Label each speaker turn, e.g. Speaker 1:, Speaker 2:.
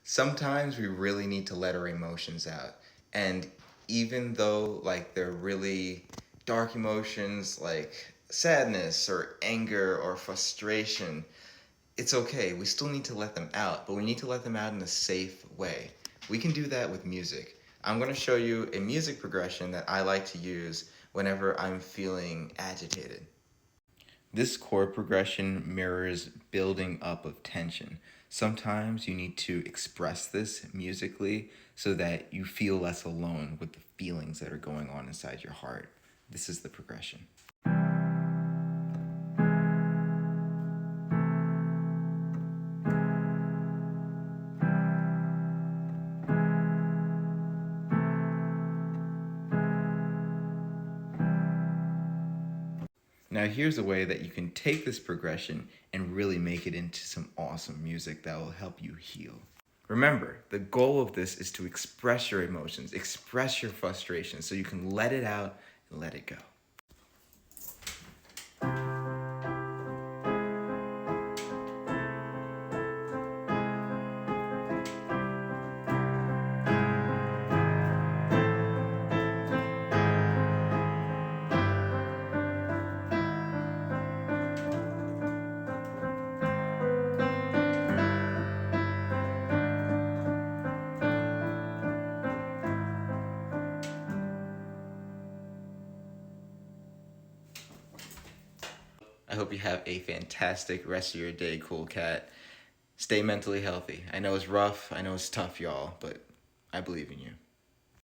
Speaker 1: Sometimes we really need to let our emotions out. And even though like they're really dark emotions like sadness or anger or frustration, it's okay. We still need to let them out, but we need to let them out in a safe way. We can do that with music. I'm going to show you a music progression that I like to use whenever I'm feeling agitated. This chord progression mirrors building up of tension. Sometimes you need to express this musically so that you feel less alone with the feelings that are going on inside your heart. This is the progression. Now here's a way that you can take this progression and really make it into some awesome music that will help you heal. Remember, the goal of this is to express your emotions, express your frustration so you can let it out and let it go. I hope you have a fantastic rest of your day, cool cat. Stay mentally healthy. I know it's rough, I know it's tough, y'all, but I believe in you.